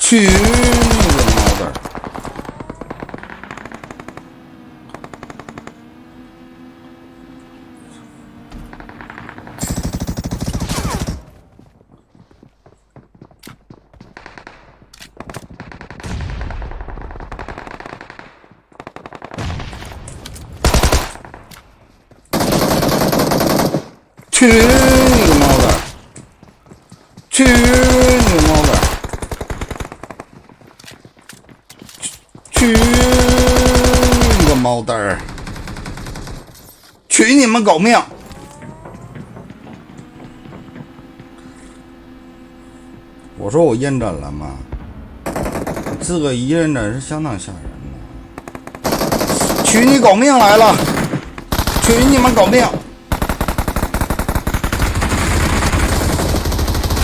去你的妈的！去你个猫的！去你个猫的！去你个猫蛋儿！取你们狗命！我说我验证了吗？这个一认真是相当吓人的。取你狗命来了！取你们狗命！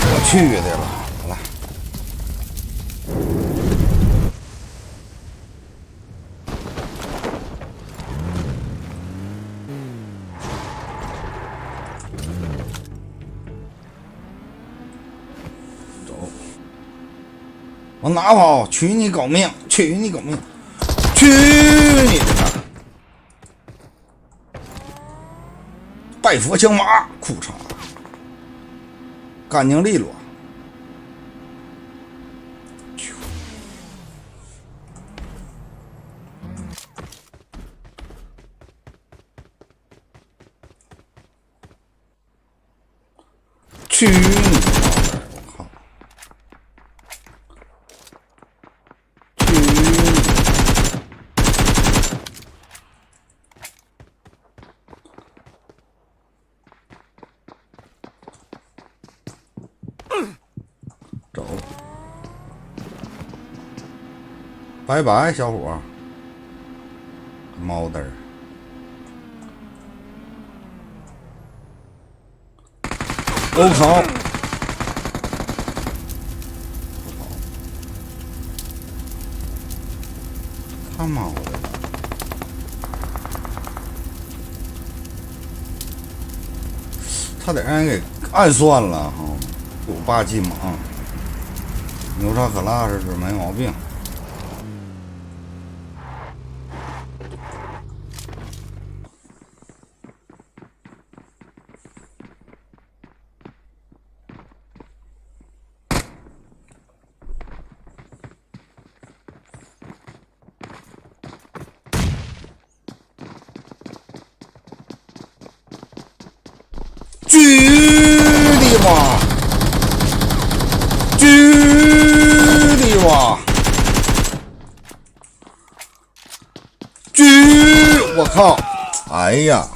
我去的了，好了。走，往哪跑？取你狗命！取你狗命！去你的！拜佛枪马，裤衩干净利落。去你的！我靠！去你的！走，拜拜，小伙，猫蛋儿。我靠！他妈的！差点让人给暗算了哈，有霸气马，牛叉可辣似的，没毛病。去你妈！去你妈！去！我靠！哎呀！